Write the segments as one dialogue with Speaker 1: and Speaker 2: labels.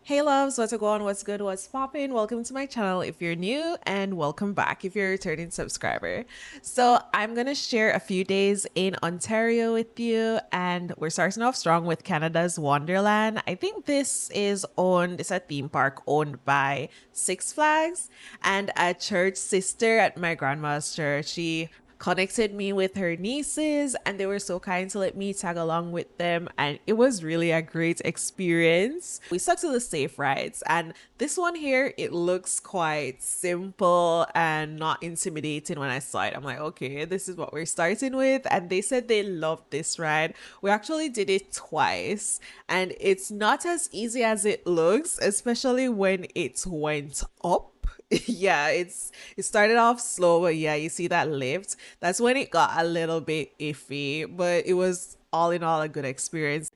Speaker 1: Hey loves, what's going on? What's good? What's popping? Welcome to my channel if you're new, and welcome back if you're a returning subscriber. So I'm gonna share a few days in Ontario with you, and we're starting off strong with Canada's Wonderland. I think it's a theme park owned by Six Flags, and a church sister at my grandma's church. She connected me with her nieces, and they were so kind to let me tag along with them, and it was really a great experience. We stuck to the safe rides, and this one here, it looks quite simple and not intimidating. When I saw it, I'm like, okay, this is what we're starting with. And they said they loved this ride. We actually did it twice, and it's not as easy as it looks, especially when it went up. Yeah, it started off slow, but yeah, you see that lift. That's when it got a little bit iffy, but it was all in all a good experience.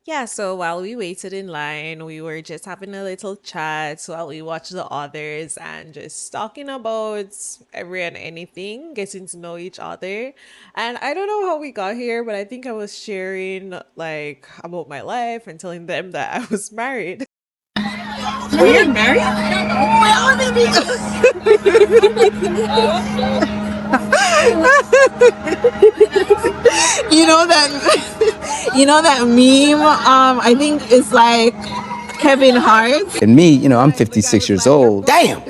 Speaker 1: Yeah, so while we waited in line, we were just having a little chat while we watched the others and just talking about every and anything, getting to know each other. And I don't know how we got here, but I think I was sharing like about my life and telling them that I was married.
Speaker 2: Oh, you're married? Well, you know that you know that meme. I think it's like Kevin Hart.
Speaker 3: And me, I'm 56 years old.
Speaker 2: Damn.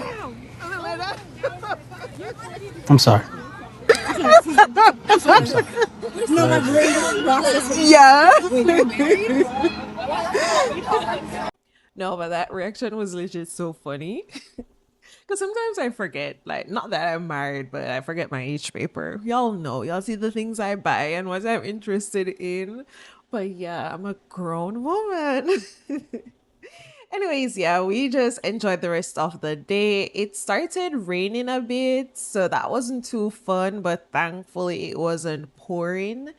Speaker 3: I'm sorry.
Speaker 2: Yeah.
Speaker 1: No, but that reaction was legit so funny. Because sometimes I forget, like, not that I'm married, but I forget my age paper. Y'all know, y'all see the things I buy and what I'm interested in. But yeah, I'm a grown woman. Anyways, yeah, we just enjoyed the rest of the day. It started raining a bit, so that wasn't too fun, but thankfully it wasn't pouring.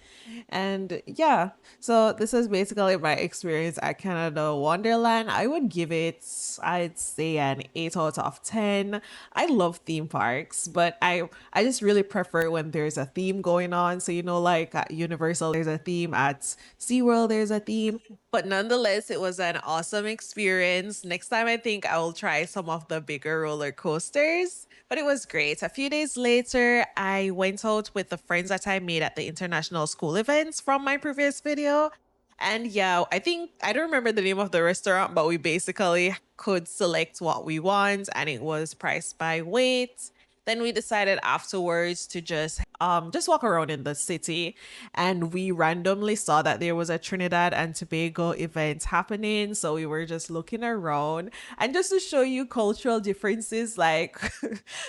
Speaker 1: And yeah, so this is basically my experience at Canada Wonderland. I would give it, I'd say, an 8 out of 10. I love theme parks, but I just really prefer when there's a theme going on. So, like at Universal, there's a theme, at SeaWorld, there's a theme. But nonetheless, it was an awesome experience. Next time, I think I will try some of the bigger roller coasters. But it was great. A few days later, I went out with the friends that I made at the international school events from my previous video. And yeah, I don't remember the name of the restaurant, but we basically could select what we want, and it was priced by weight. Then we decided afterwards to just walk around in the city, and we randomly saw that there was a Trinidad and Tobago event happening, so we were just looking around. And just to show you cultural differences, like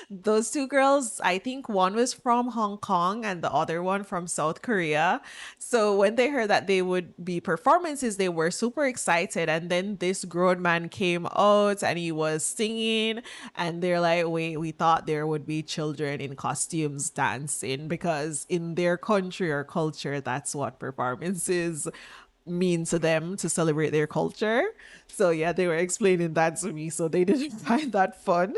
Speaker 1: those two girls, I think one was from Hong Kong and the other one from South Korea. So when they heard that they would be performances, they were super excited. And then this grown man came out and he was singing, and they're like, wait, we thought there would be children in costumes dancing, because in their country or culture, that's what performances mean to them, to celebrate their culture. So yeah, they were explaining that to me, so they didn't find that fun.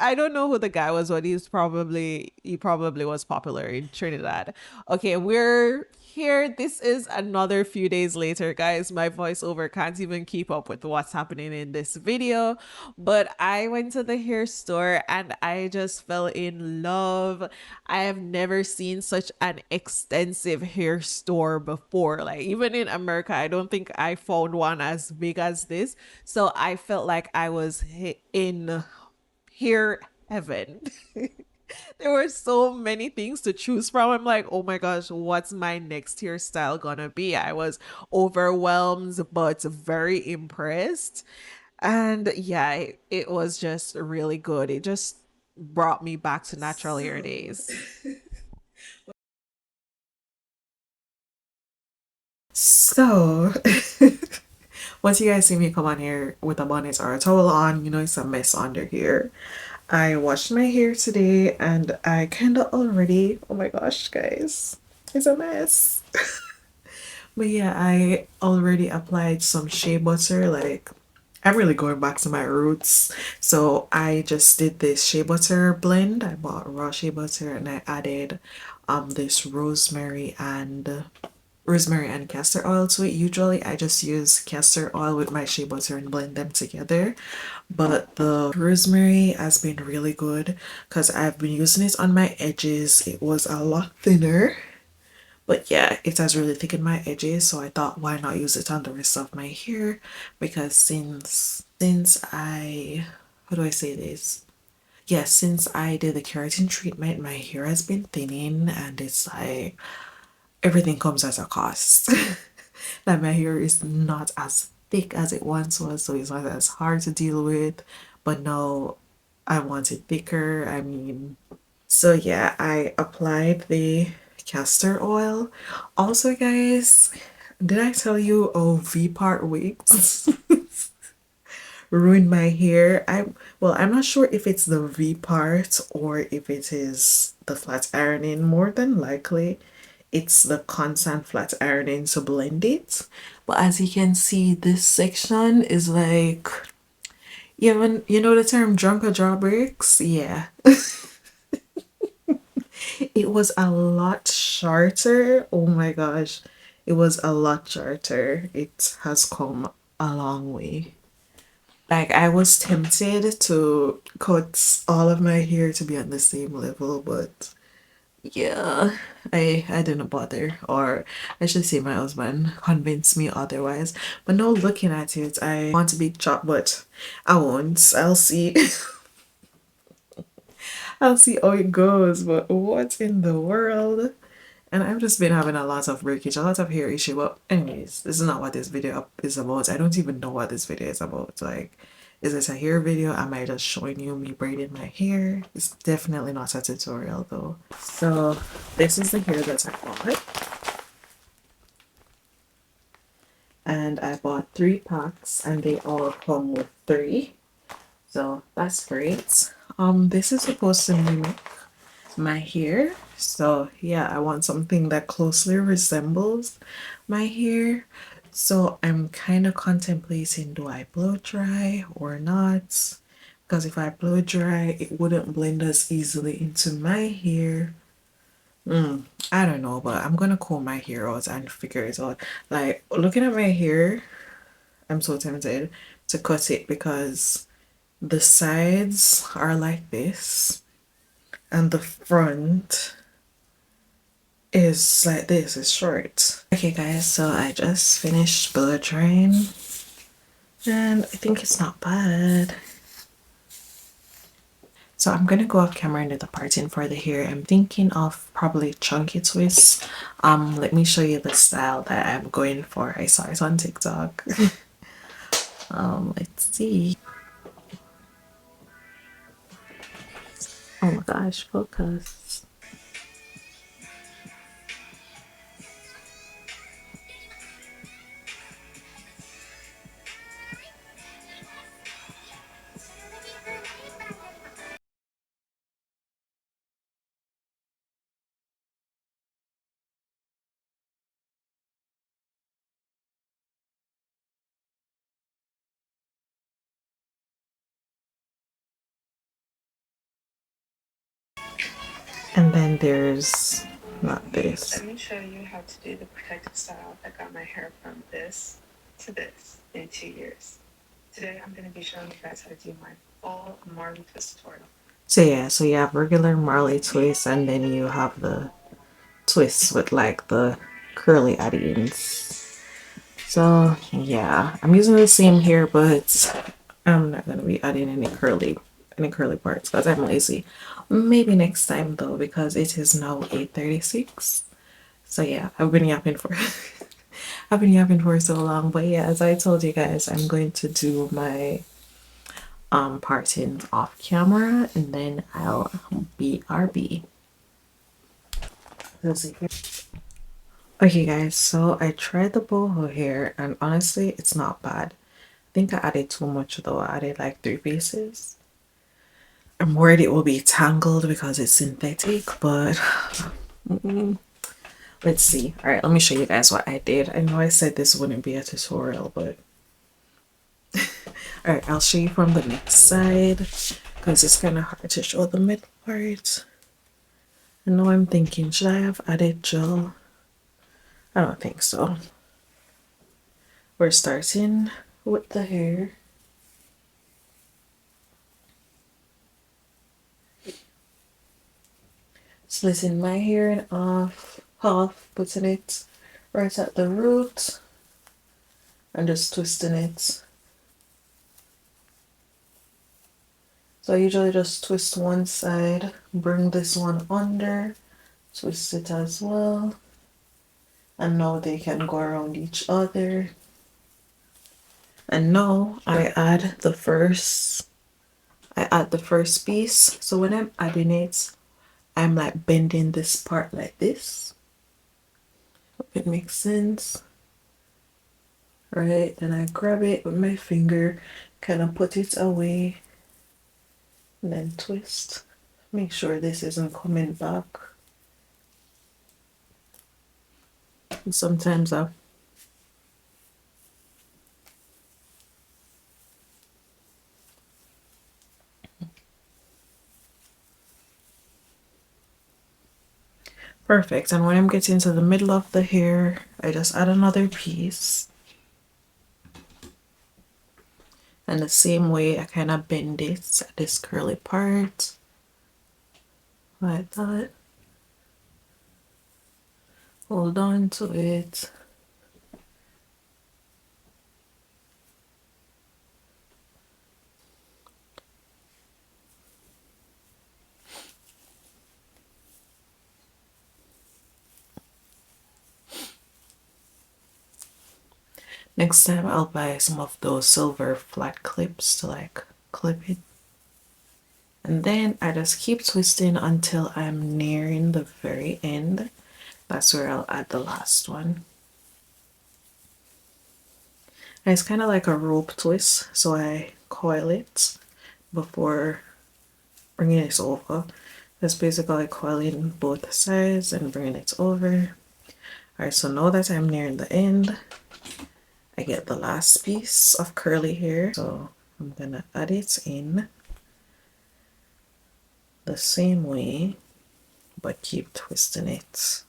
Speaker 1: I don't know who the guy was, but he probably was popular in Trinidad. Okay, we're here. This is another few days later, guys. My voiceover can't even keep up with what's happening in this video. But I went to the hair store and I just fell in love. I have never seen such an extensive hair store before. Like, even in America, I don't think I found one as big as this. So I felt like I was in hair heaven. There were so many things to choose from. I'm like, oh my gosh, what's my next hairstyle gonna be? I was overwhelmed, but very impressed. And yeah, it was just really good. It just brought me back to natural hair days. So, once you guys see me come on here with a bonnet or a towel on, it's a mess under here. I washed my hair today and I kind of already, oh my gosh, guys, it's a mess. But yeah, I already applied some shea butter. Like, I'm really going back to my roots. So I just did this shea butter blend. I bought raw shea butter and I added this rosemary and rosemary and castor oil to it. Usually I just use castor oil with my shea butter and blend them together, but the rosemary has been really good because I've been using it on my edges. It was a lot thinner, but yeah, it has really thickened my edges, so I thought why not use it on the rest of my hair, because since I, how do I say this? Yes, since I did the keratin treatment, my hair has been thinning, and it's like everything comes at a cost. Like my hair is not as thick as it once was, so it's not as hard to deal with. But now I want it thicker. I mean, so yeah, I applied the castor oil. Also, guys, did I tell you V-part wigs ruined my hair? I'm not sure if it's the V part or if it is the flat ironing. More than likely it's the constant flat ironing to blend it. But as you can see, this section is like, even, you know the term drunker jawbreaks? Yeah. It was a lot shorter. Oh my gosh. It was a lot shorter. It has come a long way. Like, I was tempted to cut all of my hair to be on the same level, but yeah, I didn't bother, or I should say my husband convinced me otherwise. But now looking at it, I want a big chop, but I won't. I'll see. I'll see how it goes. But what in the world? And I've just been having a lot of breakage, a lot of hair issue. But anyways, this is not what this video is about. I don't even know what this video is about. Like, is this a hair video? Am I just showing you me braiding my hair? It's definitely not a tutorial though. So this is the hair that I bought. And I bought 3 packs and they all come with 3. So that's great. This is supposed to mimic my hair, so yeah, I want something that closely resembles my hair. So I'm kind of contemplating, do I blow dry or not? Because if I blow dry, it wouldn't blend as easily into my hair. I don't know, but I'm gonna comb my hair out and figure it out. Like, looking at my hair, I'm so tempted to cut it because the sides are like this and the front is like this, it's short. Okay guys, so I just finished blow drying and I think it's not bad. So I'm gonna go off camera and do the parting for the hair. I'm thinking of probably chunky twists. Let me show you the style that I'm going for. I saw it on TikTok. Let's see. Oh my gosh, focus. And then there's not this. Let me show you how to do the protective style. I got my hair from this to this in 2 years. Today I'm going to be showing you guys how to do my full Marley twist tutorial. So yeah, so you have regular Marley twist and then you have the twists with like the curly add-ins. So yeah, I'm using the same here, but I'm not going to be adding any curly parts because I'm lazy. Maybe next time though, because it is now 8:36. So yeah, I've been yapping for I've been yapping for so long. But yeah, as I told you guys, I'm going to do my parting off camera and then I'll BRB. Okay guys, so I tried the boho hair and honestly it's not bad. I think I added too much though. I added like 3 pieces. I'm worried it will be tangled because it's synthetic, but let's see. All right, let me show you guys what I did. I know I said this wouldn't be a tutorial, but all right, I'll show you from the next side because it's kind of hard to show the mid part. I know I'm thinking, should I have added gel?
Speaker 2: I don't think so. We're starting with the hair. Slitting my hair in half, putting it right at the root and just twisting it. So I usually just twist one side, bring this one under, twist it as well, and now they can go around each other. And now I add the first piece. So when I'm adding it, I'm like bending this part like this. Hope it makes sense. Right, then I grab it with my finger, kind of put it away, and then twist. Make sure this isn't coming back. And sometimes I perfect. And when I'm getting to the middle of the hair, I just add another piece. And the same way, I kind of bend it at this curly part, like that. Hold on to it. Next time I'll buy some of those silver flat clips to like clip it. And then I just keep twisting until I'm nearing the very end. That's where I'll add the last one. And it's kind of like a rope twist, so I coil it before bringing it over. That's basically like coiling both sides and bringing it over. Alright, so now that I'm nearing the end, I get the last piece of curly hair. So I'm gonna add it in the same way, but keep twisting it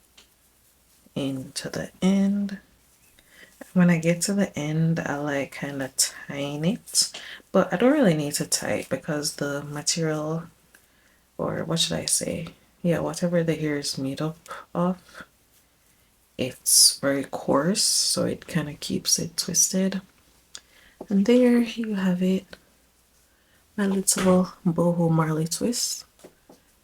Speaker 2: into the end. When I get to the end, I like kind of tying it, but I don't really need to tie it because the material, or what should I say? Yeah, whatever the hair is made up of, it's very coarse, so it kind of keeps it twisted. And there you have it, my little boho Marley twist.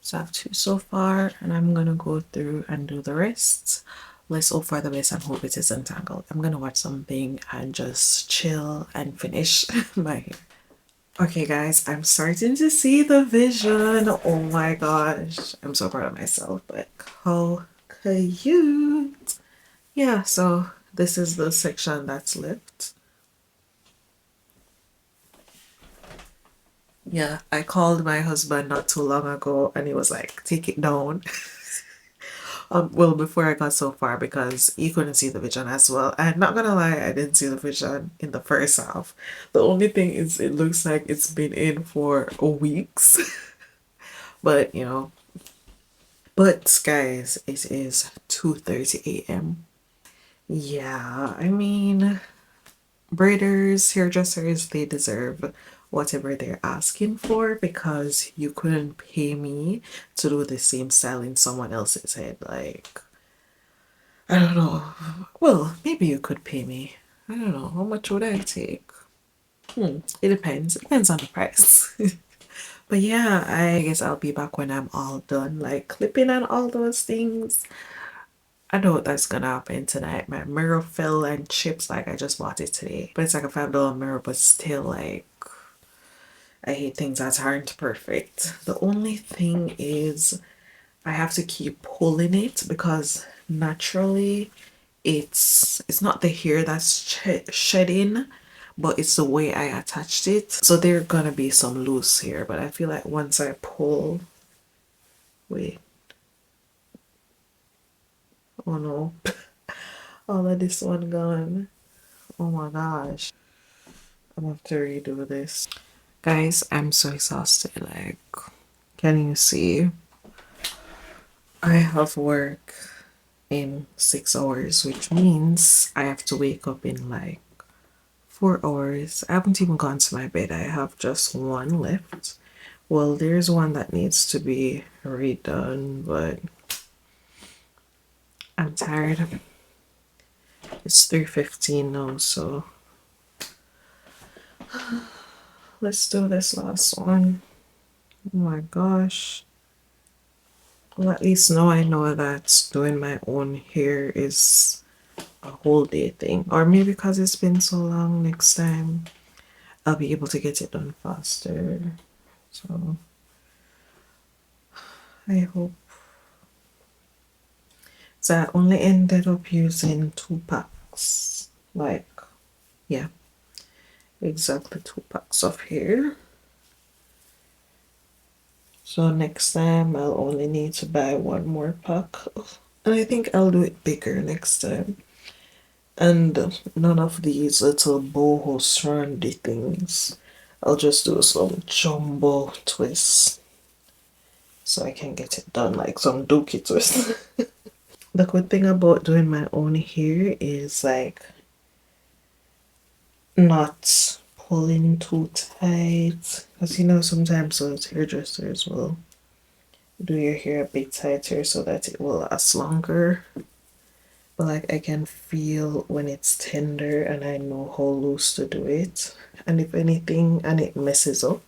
Speaker 2: So I have two so far, and I'm gonna go through and do the rest. Let's hope for the best and hope it isn't tangled. I'm gonna watch something and just chill and finish my hair. Okay guys, I'm starting to see the vision. Oh my gosh, I'm so proud of myself, but how cute. Yeah, so this is the section that's left. Yeah, I called my husband not too long ago and he was like, take it down. Well, before I got so far, because you couldn't see the vision as well. I'm not gonna lie, I didn't see the vision in the first half. The only thing is it looks like it's been in for weeks. But you know, but guys, it is 2:30 a.m. Yeah, I mean, braiders, hairdressers, they deserve whatever they're asking for because you couldn't pay me to do the same style in someone else's head. Like, I don't know. Well, maybe you could pay me. I don't know. How much would I take? It depends. It depends on the price. But yeah, I guess I'll be back when I'm all done, like clipping and all those things. I know what that's gonna happen tonight. My mirror fell and chips, like I just bought it today. But it's like a $5 mirror, but still, like, I hate things that aren't perfect. The only thing is I have to keep pulling it because naturally it's not the hair that's shedding, but it's the way I attached it. So there gonna be some loose hair, but I feel like once I pull, wait, oh no, all of this one gone. Oh my gosh, I'm gonna have to redo this. Guys, I'm so exhausted. Like, can you see? I have work in 6 hours, which means I have to wake up in like 4 hours. I haven't even gone to my bed. I have just one left. Well, there's one that needs to be redone, but I'm tired. It's 3:15 now, so let's do this last one. Oh my gosh. Well, at least now I know that doing my own hair is a whole day thing. Or maybe because it's been so long, next time I'll be able to get it done faster. So I hope. So I only ended up using 2 packs. Like, yeah, exactly 2 packs of hair. So next time I'll only need to buy one more pack. And I think I'll do it bigger next time. And none of these little boho strandy things. I'll just do some jumbo twists so I can get it done, like some dookie twist. The good thing about doing my own hair is like not pulling too tight, because you know sometimes those hairdressers will do your hair a bit tighter so that it will last longer. But like I can feel when it's tender and I know how loose to do it. And if anything and it messes up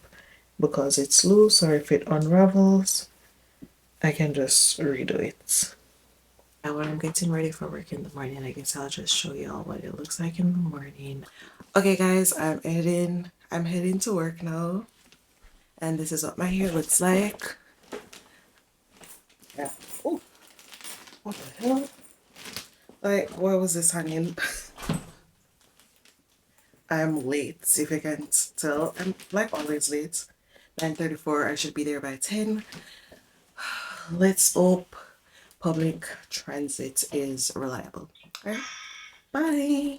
Speaker 2: because it's loose, or if it unravels, I can just redo it. Now when I'm getting ready for work in the morning, I guess I'll just show y'all what it looks like in the morning. Okay guys, I'm heading to work now, and this is what my hair looks like. Yeah. Oh, what the hell? Like, why was this hanging? I'm late, if you can't tell. I'm like always late. 9:34, I should be there by 10. Let's hope public transit is reliable. Alright, bye.